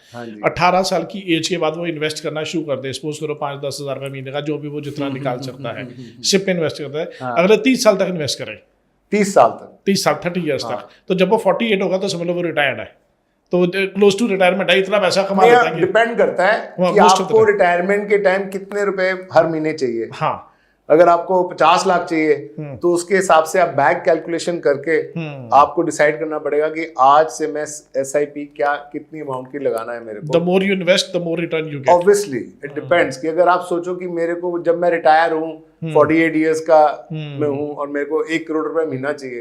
18 साल की एज के बाद वो इन्वेस्ट करना शुरू कर दे, सपोज करो 5-10 हज़ार रुपये महीने का, जो भी वो जितना निकाल सकता है, सिप पे इन्वेस्ट करता है, अगले 30 साल तक इन्वेस्ट करे, 30 साल तक, 30 साल 30 ईयर्स तक, तो जब वो 48 होगा तो समझ लो वो रिटायर्ड है, तो क्लोज टू रिटायरमेंट है, इतना पैसा कमा लेता है। डिपेंड करता है कि आपको रिटायरमेंट के टाइम कितने रुपए हर महीने चाहिए। हाँ, अगर आपको 50 लाख चाहिए तो उसके हिसाब से आप बैक कैलकुलेशन करके आपको डिसाइड करना पड़ेगा कि आज से मैं SIP क्या कितनी अमाउंट की लगाना है मेरे को। The more you invest the more return you get. Obviously it depends कि अगर आप सोचो कि मेरे को जब मैं रिटायर हूँ 48 इयर्स का मैं हूँ और मेरे को 1 करोड़ रुपए महीना चाहिए,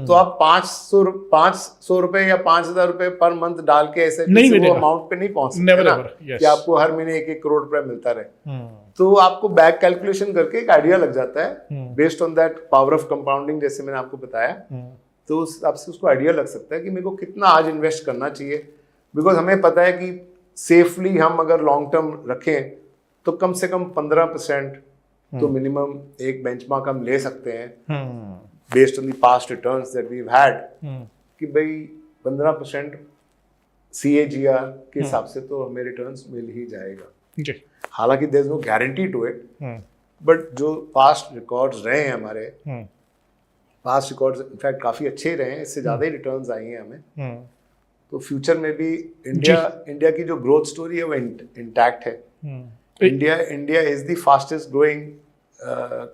तो आप 500 रुपए या 5,000 रुपए पर मंथ डाल के ऐसे वो अमाउंट पे नहीं पहुंच सकते ना कि आपको हर महीने 1-1 करोड़ रुपए मिलता रहे। तो आपको बैक कैलकुलेशन करके एक आइडिया लग जाता है based on that power of compounding, जैसे मैंने आपको बताया, तो उस हिसाब से उसको आइडिया लग सकता है कि मेरे को कितना आज इन्वेस्ट करना चाहिए। बिकॉज हमें पता है कि सेफली हम अगर लॉन्ग टर्म रखें तो कम से कम 15% तो मिनिमम एक बेंचमार्क हम ले सकते हैं based on the past returns that we have had, कि भाई 15% CAGR के हिसाब से तो हमें रिटर्न्स मिल ही जाएगा जी। हालांकि there is no guarantee to it, but जो पास्ट रिकॉर्ड्स रहे हैं हमारे, पास्ट रिकॉर्ड्स इनफैक्ट काफी अच्छे रहे हैं, इससे ज्यादा ही रिटर्न्स आई हैं हमें। तो फ्यूचर में भी इंडिया की जो ग्रोथ स्टोरी है वो इंटैक्ट है। India is the fastest growing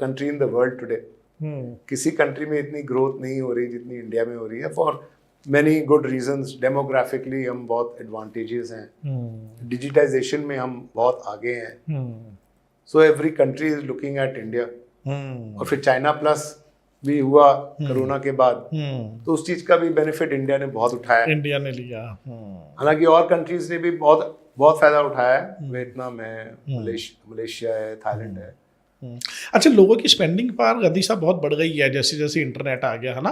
country in the world today. किसी कंट्री में इतनी ग्रोथ नहीं हो रही जितनी इंडिया में हो रही है, for many good reasons. Demographically हम बहुत एडवांटेजेस हैं, डिजिटाइजेशन में हम बहुत आगे हैं, so every country is looking at India. और फिर चाइना प्लस भी हुआ कोरोना के बाद, तो उस चीज का भी बेनिफिट इंडिया ने बहुत उठाया, इंडिया ने लिया। हालांकि और कंट्रीज ने भी बहुत फायदा उठाया है, वियतनाम है, मलेशिया है, थाईलैंड है। अच्छा, लोगों की स्पेंडिंग पावर गद्दी साहब बहुत बढ़ गई है, जैसे जैसे इंटरनेट आ गया है ना,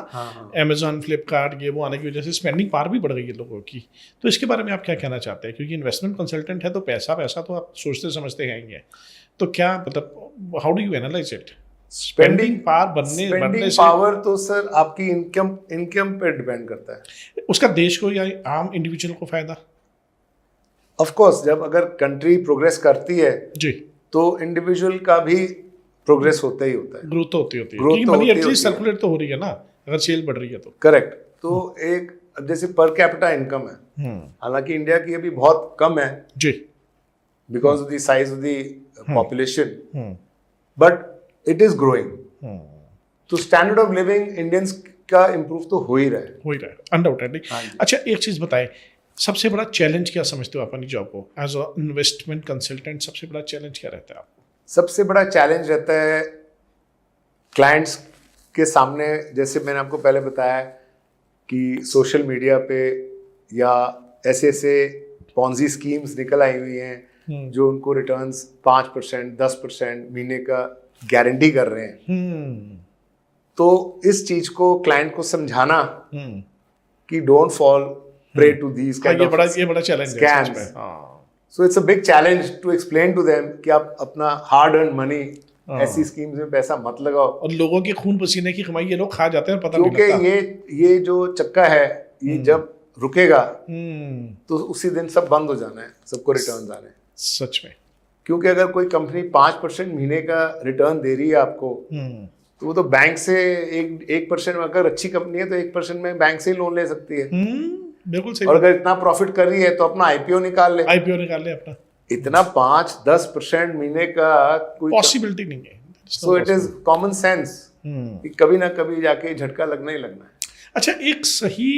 अमेजोन, फ्लिपकार्ट, ये वो आने की वजह से स्पेंडिंग पावर भी बढ़ गई है लोगों की। तो इसके बारे में आप क्या कहना चाहते हैं? क्योंकि इन्वेस्टमेंट कंसल्टेंट है तो पैसा तो आप सोचते समझते हैं ही है, तो क्या मतलब how do you analyse it? Spending power बनने स्पेंडिंग से पावर तो सर आपकी इनकम पे डिपेंड करता है। उसका देश को या आम इंडिविजुअल को फायदा? ऑफ कोर्स, जब अगर कंट्री प्रोग्रेस करती है जी, तो इंडिविजुअल का भी प्रोग्रेस होता ही होता है, ग्रोथ तो होती है Growth क्योंकि तो मनी होती एटलीस्ट होती है। सर्कुलेट तो हो रही है ना, अगर सेल बढ़ रही है तो। करेक्ट। तो एक जैसे पर कैपिटा इनकम है, हालांकि इंडिया की अभी बहुत कम है जी। Because of the size of the population, but it is growing. तो स्टैंडर्ड ऑफ लिविंग इंडियंस का इम्प्रूव तो हो ही रहा है। हो ही रहा है अनडाउटेडली। हाँ जी। अच्छा, एक चीज बताएं, सबसे बड़ा चैलेंज क्या समझते हो अपनी जॉब को एज अ इन्वेस्टमेंट कंसल्टेंट? सबसे बड़ा चैलेंज क्या रहता है आपको? सबसे बड़ा चैलेंज रहता है क्लाइंट्स के सामने, जैसे मैंने आपको पहले बताया कि सोशल मीडिया पे या ऐसे ऐसे पॉन्जी स्कीम्स निकल आई हुई हैं जो उनको रिटर्न्स 5%, 10% महीने का गारंटी कर रहे हैं। तो इस चीज को क्लाइंट को समझाना कि don't fall prey to these kind ये ऑफ बड़ा चैलेंज है scams. सच में। हाँ। So it's a big challenge to explain to them कि आप अपना हार्ड अर्न मनी ऐसी स्कीम्स में पैसा मत लगाओ, और लोगों के खून पसीने की कमाई ये लोग खा जाते हैं और पता नहीं क्योंकि लगता। ये जो चक्का है ये जब रुकेगा हम्म, तो उसी दिन सब बंद हो जाना है, सबको रिटर्न आने हैं। सच में। क्योंकि अगर कोई कंपनी 5% महीने का रिटर्न दे रही है आपको, तो वो तो बैंक से 1% में, अगर अच्छी कंपनी है तो 1% में बैंक से ही लोन ले सकती है। बिल्कुल सही। और अगर इतना प्रॉफिट कर रही है तो अपना आईपीओ निकाल ले। आईपीओ निकाल ले अपना। इतना 5-10% महीने का कोई पॉसिबिलिटी नहीं है। So it is common sense कि कभी ना कभी जाके झटका लगना ही लगना है। अच्छा, एक सही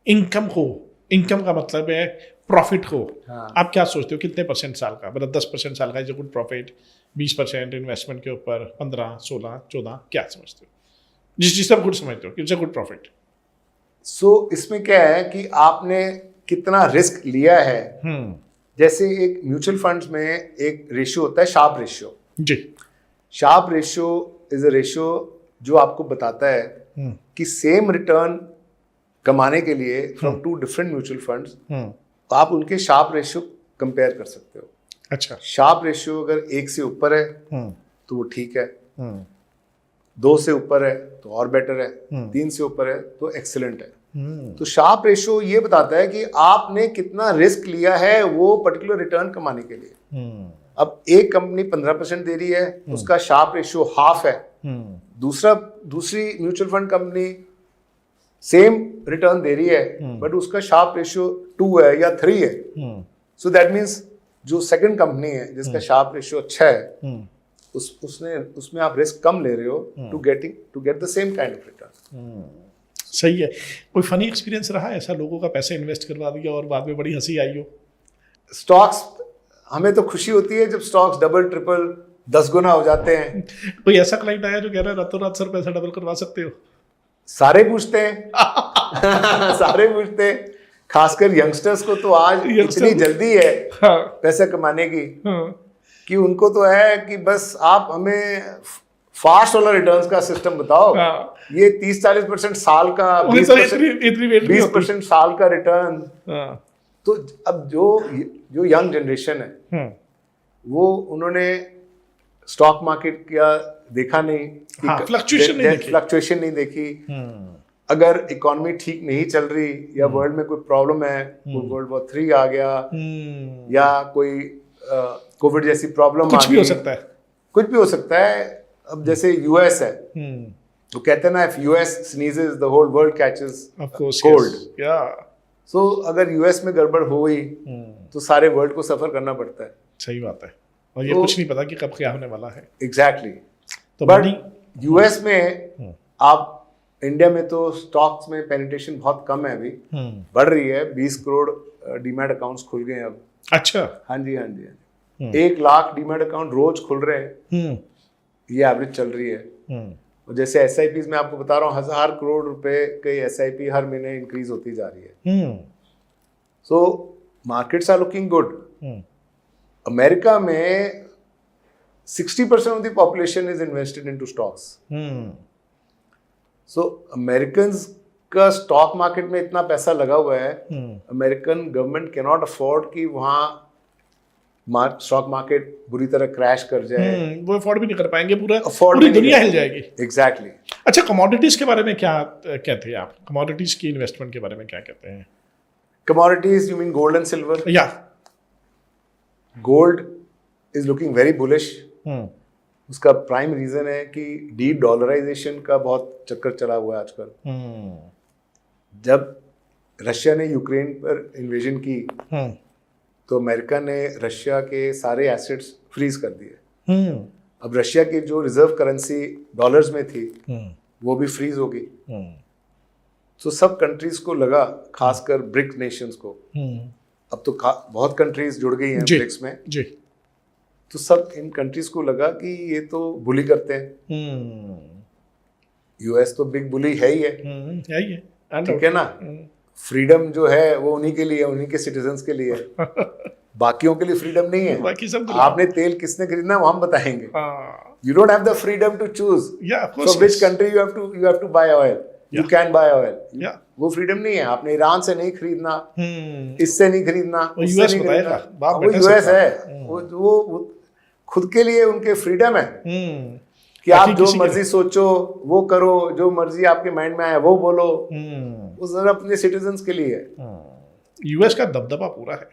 इनकम हो, इनकम का मतलब है प्रॉफिट हो। हाँ। आप क्या सोचते हो कितने परसेंट साल का? मतलब 10% साल का is a good profit, 20% investment के ऊपर, 15, 16, 14, क्या समझते हो? जिस सब गुड समझते हो इट्स अ गुड प्रॉफिट। सो इसमें क्या है कि आपने कितना रिस्क लिया है। जैसे एक म्यूचुअल फंड्स में एक रेशियो होता है, शार्प रेशियो। जी। Sharpe ratio is a ratio जो आपको बताता है कि सेम रिटर्न कमाने के लिए from two different mutual funds आप उनके शार्प रेशियो कंपेयर कर सकते हो। अच्छा। शार्प रेशियो अगर 1 से ऊपर है तो वो ठीक है, 2 से ऊपर है तो और बेटर है, 3 से ऊपर है तो एक्सीलेंट है। तो शार्प रेशियो ये बताता है कि आपने कितना रिस्क लिया है वो पर्टिकुलर रिटर्न कमाने के लिए। अब एक कंपनी 15% दे रही है, उसका शार्प रेशियो हाफ है। दूसरी mutual fund company same return दे रही है बट उसका शार्प रेशियो 2 है या 3 है। सो दैट मीन्स जो सेकंड कंपनी है जिसका शार्प रेशियो अच्छा है, उसमें आप रिस्क कम ले रहे हो to get the same kind of return. सही है। कोई फनी एक्सपीरियंस रहा है ऐसा, लोगों का पैसा इन्वेस्ट करवा दिया और बाद में बड़ी हंसी आई हो? स्टॉक्स, हमें तो खुशी होती है जब स्टॉक्स डबल ट्रिपल 10 गुना हो जाते हैं। कोई ऐसा क्लाइंट आया जो कह रहा है रातों रात सर पैसा डबल करवा सकते हो? सारे पूछते हैं सारे पूछते हैं, खासकर यंगस्टर्स को तो आज इतनी जल्दी है पैसा कमाने की कि उनको तो है कि बस आप हमें फास्ट वाला रिटर्न्स का सिस्टम बताओ। ये 30-40% साल का, 20% साल का रिटर्न। तो अब जो यंग जनरेशन है वो उन्होंने स्टॉक मार्केट का देखा नहीं, फ्लक्चुएशन नहीं देखी। अगर इकोनॉमी ठीक नहीं चल रही या वर्ल्ड में कोई प्रॉब्लम है, कोई वर्ल्ड वॉर 3 आ गया या कोई कोविड जैसी प्रॉब्लम आ गई, कुछ भी हो सकता है। अब जैसे यूएस है, तो कहते हैं ना, if US sneezes the whole world catches cold। सो अगर यूएस में गड़बड़ हो गई तो सारे वर्ल्ड को सफर करना पड़ता है। सही बात है। और ये कुछ नहीं पता कि कब क्या होने वाला है। एग्जैक्टली। तो बट यूएस में आप, इंडिया में तो स्टॉक्स में पेनिट्रेशन बहुत कम है, अभी बढ़ रही है। 20 करोड़ डीमैट अकाउंट्स खुल गए हैं अब। अच्छा। हाँ जी, हाँ जी, हाँ जी। 1 लाख डीमैट अकाउंट रोज खुल रहे हैं, ये एवरेज चल रही है। और जैसे SIPs में आपको बता रहा हूँ, 1000 करोड़ रुपए की SIP हर महीने इंक्रीज होती जा रही है। So markets are looking good. America में 60% of the population is invested into stocks. So Americans का स्टॉक मार्केट में इतना पैसा लगा हुआ है, American government can not afford कि वहाँ स्टॉक मार्केट बुरी तरह क्रैश कर जाए, वो अफोर्ड भी नहीं कर पाएंगे, Afford पूरी भी नहीं दुनिया कर- हिल जाएगी। एग्जैक्टली। अच्छा, कमोडिटीज के बारे में क्या कहते हैं आप? कमोडिटीज की इन्वेस्टमेंट के बारे में क्या कहते हैं? Commodities, you mean gold and silver? या gold is looking very bullish. उसका प्राइम रीजन है कि डी डॉलराइजेशन का बहुत चक्कर चला हुआ है आजकल। जब रशिया ने यूक्रेन पर इन्वेजन की तो अमेरिका ने रशिया के सारे एसेट्स फ्रीज कर दिए। अब रशिया की जो रिजर्व करेंसी डॉलर्स में थी वो भी फ्रीज हो गई। तो सब कंट्रीज को लगा, खासकर ब्रिक्स नेशंस को, अब तो बहुत कंट्रीज जुड़ गई हैं ब्रिक्स में जी, तो सब इन कंट्रीज को लगा कि ये तो बुली करते हैं। यूएस तो बिग बुली है ही है, ठीक है ना। फ्रीडम जो है वो उन्हीं के लिए, उन्हीं के सिटीजन्स के लिए है, बाकियों के लिए फ्रीडम नहीं है। बाकी सब आपने तेल किसने खरीदना है वो हम बताएंगे। You don't have the freedom to choose from which country you have to buy oil. You can buy oil, वो फ्रीडम नहीं है। आपने ईरान से नहीं खरीदना, इससे नहीं खरीदना, उससे नहीं खरीदना। वो यूएस है, वो खुद के लिए उनके फ्रीडम है कि आप जो मर्जी सोचो वो करो, जो मर्जी आपके माइंड में आए वो बोलो। वो जरा अपने सिटीजन्स के लिए है। यूएस का दबदबा पूरा है,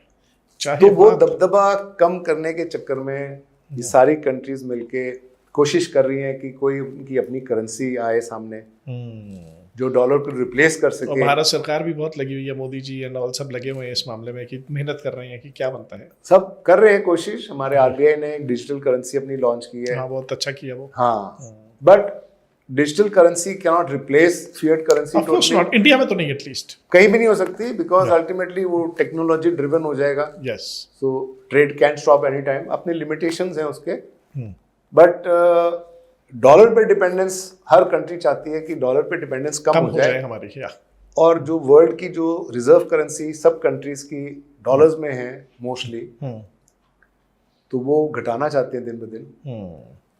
चाहे तो वो दबदबा कम करने के चक्कर में ये सारी कंट्रीज मिलके कोशिश कर रही हैं कि कोई उनकी अपनी करेंसी आए सामने जो डॉलर को रिप्लेस कर सके। और भारत सरकार भी बहुत लगी हुई है, मोदी जी एंड ऑल सब लगे हुए हैं इस मामले में कि मेहनत कर रहे हैं कि क्या बनता है। सब कर रहे हैं कोशिश। हमारे आरबीआई ने एक डिजिटल करेंसी अपनी लॉन्च की है। हाँ, बहुत अच्छा किया वो। हाँ, but digital currency can not replace fiat currency. Of course not, India में तो नहीं, एटलीस्ट कहीं भी नहीं हो सकती, बिकॉज अल्टीमेटली वो टेक्नोलॉजी ड्रिवन हो जाएगा। Yes, so trade can stop any time. अपने लिमिटेशंस हैं उसके, बट डॉलर पे डिपेंडेंस हर कंट्री चाहती है कि डॉलर पे डिपेंडेंस कम हो जाए हमारी। और जो वर्ल्ड की जो रिजर्व करेंसी सब कंट्रीज की डॉलर्स में है मोस्टली, तो वो घटाना चाहते हैं दिन ब दिन।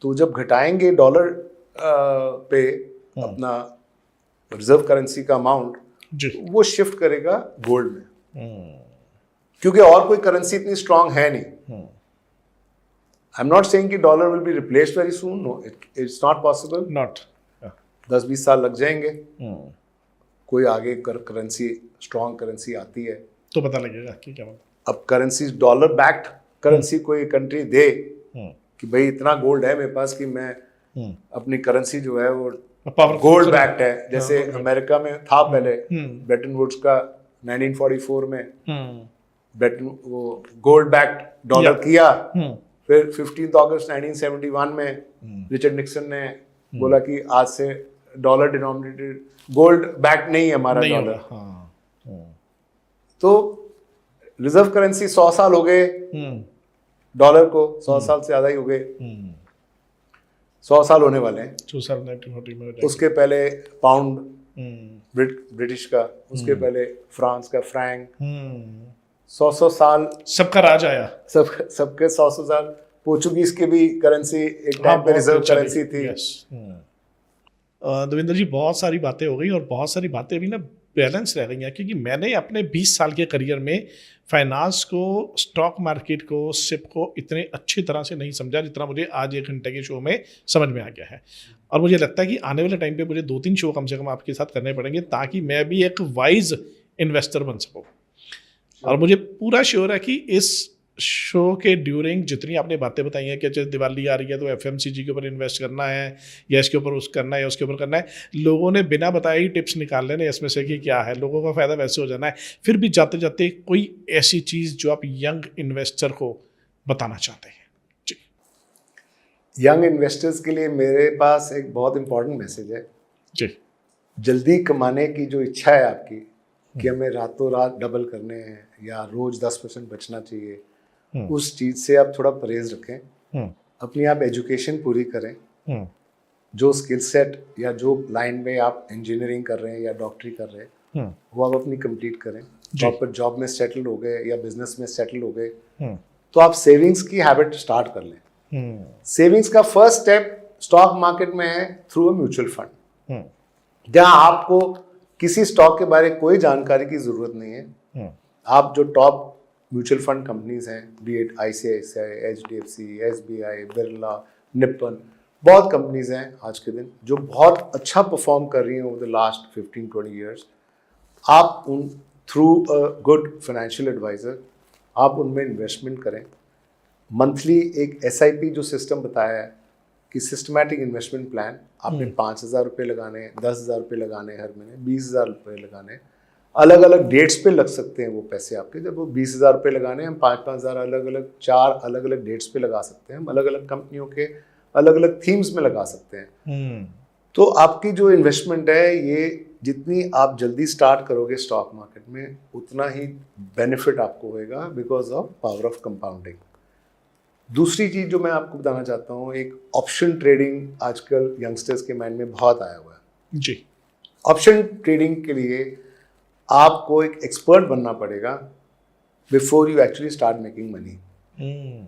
तो जब घटाएंगे डॉलर पे अपना रिजर्व करेंसी का अमाउंट, वो शिफ्ट करेगा गोल्ड में, क्योंकि और कोई करेंसी इतनी स्ट्रांग है नहीं। आई एम नॉट सेइंग कि dollar will be replaced very soon, no, it's not possible. Not 10-20 साल लग जाएंगे। कोई आगे करेंसी, स्ट्रांग करेंसी आती है तो पता लगेगा कि क्या होगा। अब करेंसी डॉलर बैक्ड करेंसी कोई कंट्री दे कि भाई इतना गोल्ड है मेरे पास कि मैं अपनी करेंसी जो है वो गोल्ड बैक्ड है, जैसे अमेरिका में था पहले ब्रेटन वुड्स का 1944 में वो गोल्ड बैक्ड डॉलर किया। फिर 15 अगस्त 1971 में रिचर्ड निक्सन ने बोला कि आज से डॉलर डिनोमिनेटेड, गोल्ड बैक्ड नहीं है हमारा डॉलर। तो रिजर्व करेंसी 100 साल हो गए डॉलर को, 100 साल से ज्यादा ही हो गए, 100 साल होने वाले हैं। 2 साल 1940 में। उसके पहले पाउंड ब्रिटिश का, उसके पहले फ्रांस का फ्रैंक, 100 साल सबका राज आया, सबके 100 साल। पोर्चुगीज की भी करेंसी एक टाइम पे रिजर्व करेंसी थी। देवेंद्र जी, बहुत सारी बातें हो गई और बहुत सारी बातें भी ना बैलेंस रह गई हैं, क्योंकि मैंने अपने 20 साल के करियर में फाइनेंस को, स्टॉक मार्केट को, सिप को इतने अच्छी तरह से नहीं समझा जितना मुझे आज 1 घंटे के शो में समझ में आ गया है। और मुझे लगता है कि आने वाले टाइम पे मुझे 2-3 शो कम से कम आपके साथ करने पड़ेंगे ताकि मैं भी एक वाइज इन्वेस्टर बन सकूँ। और मुझे पूरा श्योर है कि इस शो के ड्यूरिंग जितनी आपने बातें बताई हैं कि जैसे दिवाली आ रही है तो एफएमसीजी के ऊपर इन्वेस्ट करना है या इसके ऊपर उस करना है या उसके ऊपर करना है, लोगों ने बिना बताए ही टिप्स निकाल लेने इसमें से कि क्या है, लोगों का फ़ायदा वैसे हो जाना है। फिर भी जाते जाते कोई ऐसी चीज़ जो आप यंग इन्वेस्टर को बताना चाहते हैं? जी, यंग इन्वेस्टर्स के लिए मेरे पास एक बहुत इंपॉर्टेंट मैसेज है। जी, जल्दी कमाने की जो इच्छा है आपकी कि हमें रातों रात डबल करने हैं या रोज 10% बचना चाहिए, उस चीज से आप थोड़ा परहेज रखें। अपनी आप एजुकेशन पूरी करें। जो स्किल सेट या जो लाइन में आप इंजीनियरिंग कर रहे हैं या डॉक्टरी कर रहे हैं वो आप अपनी कंप्लीट करें। प्रॉपर जॉब में सेटल हो गए या बिजनेस में सेटल हो गए तो आप सेविंग्स की हैबिट स्टार्ट कर लें। सेविंग्स का फर्स्ट स्टेप स्टॉक मार्केट में है थ्रू अ म्यूचुअल फंड, जहां आपको किसी स्टॉक के बारे में कोई जानकारी की जरूरत नहीं है। आप जो टॉप म्यूचुअल फंड कंपनीज हैं, B it ICICI, HDFC, SBI, Birla, Nippon, बहुत कंपनीज हैं आज के दिन जो बहुत अच्छा परफॉर्म कर रही हैं ओवर द लास्ट 15-20 ईयर्स। आप उन through a good financial adviser आप उनमें इन्वेस्टमेंट करें। मंथली एक SIP जो सिस्टम बताया है कि सिस्टमैटिक इन्वेस्टमेंट प्लान, आपने 5,000 रुपये लगाने हैं, 10,000 रुपये लगाने हैं हर महीने, 20,000 रुपये लगाने हैं, अलग अलग डेट्स पे लग सकते हैं वो पैसे आपके। जब वो 20,000 रुपये लगाने हैं, हम 5,000 अलग अलग 4 अलग अलग डेट्स पे लगा सकते हैं, हम अलग अलग कंपनियों के अलग अलग थीम्स में लगा सकते हैं। तो आपकी जो इन्वेस्टमेंट है ये जितनी आप जल्दी स्टार्ट करोगे स्टॉक मार्केट में उतना ही बेनिफिट आपको होएगा because of power of compounding. दूसरी चीज़ जो मैं आपको बताना चाहता हूँ, एक ऑप्शन ट्रेडिंग आजकल यंगस्टर्स के माइंड में बहुत आया हुआ है जी। ऑप्शन ट्रेडिंग के लिए आपको एक एक्सपर्ट बनना पड़ेगा before you actually start making money.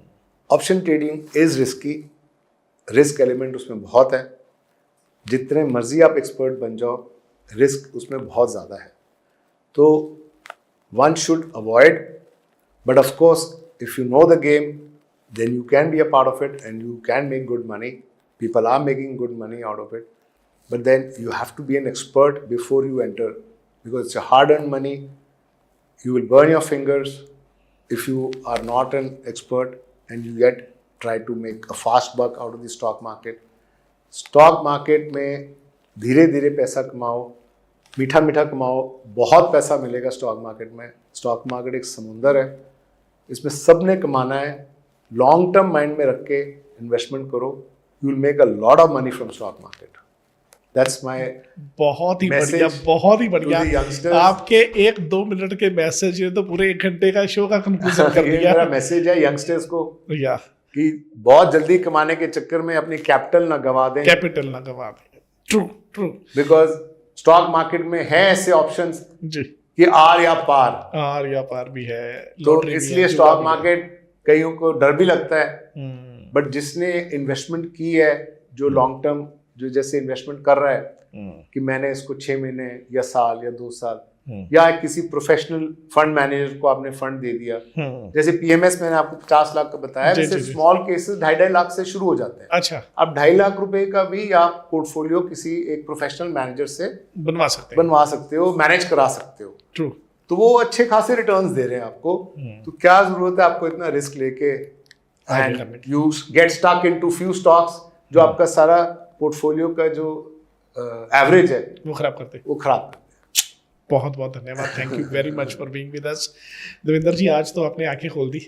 Option trading is risky, risk element उसमें बहुत है। जितने मर्जी आप एक्सपर्ट बन जाओ, रिस्क उसमें बहुत ज़्यादा है। तो one should avoid, but of course if you know the game then you can be a part of it and you can make good money. People are making good money out of it. But then you have to be an expert before you enter because it's a hard-earned money. You will burn your fingers if you are not an expert and you yet try to make a fast buck out of the stock market. Stock market में धीरे धीरे पैसा कमाओ, मीठा मीठा कमाओ, बहुत पैसा मिलेगा स्टॉक मार्केट में। स्टॉक मार्केट एक समुंदर है, इसमें सब ने कमाना है। लॉन्ग टर्म माइंड में रख के इन्वेस्टमेंट करो, you will make a lot of money from stock market. That's my बहुत ही बढ़िया, बहुत ही बढ़िया। आपके 1-2 मिनट के मैसेज ये तो पूरे 1 घंटे का शो का कंक्लूजन कर दिया। मेरा मैसेज है यंगस्टर्स को या कि बहुत जल्दी कमाने के चक्कर में अपनी कैपिटल ना गवा दें। True true. Because stock market में है ऐसे ऑप्शंस जी कि आर या पार भी है। तो इसलिए स्टॉक मार्केट कईयों को डर भी लगता है, बट जिसने इन्वेस्टमेंट की है, जो लॉन्ग टर्म जो जैसे इन्वेस्टमेंट कर रहा है कि मैंने इसको 6 महीने या साल या 2 साल या किसी प्रोफेशनल फंड मैनेजर को आपने फंड दे दिया, जैसे PMS मैंने आपको 50 लाख का बताया, वैसे स्मॉल केसेस 2.5 लाख से शुरू हो जाते हैं। अच्छा, अब 2.5 लाख रुपए का भी आप पोर्टफोलियो किसी एक प्रोफेशनल मैनेजर से बनवा सकते हो, मैनेज करा सकते हो। ट्रू। तो वो अच्छे खासे रिटर्न्स दे रहे हैं आपको, तो क्या जरूरत है आपको इतना रिस्क लेके and you get stuck into few stocks जो आपका सारा पोर्टफोलियो का जो एवरेज है वो खराब करते। बहुत बहुत धन्यवाद, thank you very much for being with us. Devendra ji, आज तो आपने आंखें खोल दी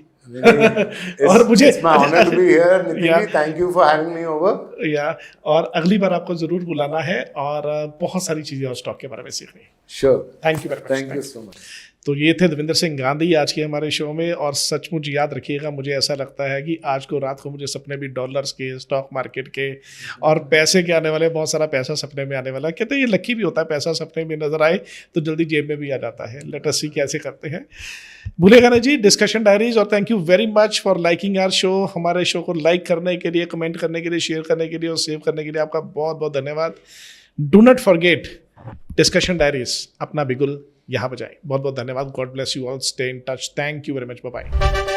और मुझे thank you for having me over. या और अगली बार आपको जरूर बुलाना है और बहुत सारी चीजें और स्टॉक के बारे में सीखनी। Sure, thank you very much. Thank you so much. तो ये थे देवेंद्र सिंह गांधी आज के हमारे शो में। और सचमुच याद रखिएगा, मुझे ऐसा लगता है कि आज को रात को मुझे सपने भी डॉलर्स के, स्टॉक मार्केट के और पैसे के आने वाले, बहुत सारा पैसा सपने में आने वाला। कहते हैं ये लकी भी होता है, पैसा सपने में नजर आए तो जल्दी जेब में भी आ जाता है। लेट अस सी कैसे करते हैं। भूलेगा ना जी, डिस्कशन डायरीज। और thank you very much for liking our show. हमारे शो को लाइक करने के लिए, कमेंट करने के लिए, शेयर करने के लिए और सेव करने के लिए आपका बहुत बहुत धन्यवाद। Do not forget discussion diaries, अपना बिगुल यहाँ बजाएं। बहुत बहुत धन्यवाद। God bless you all, stay in touch. Thank you very much, bye bye.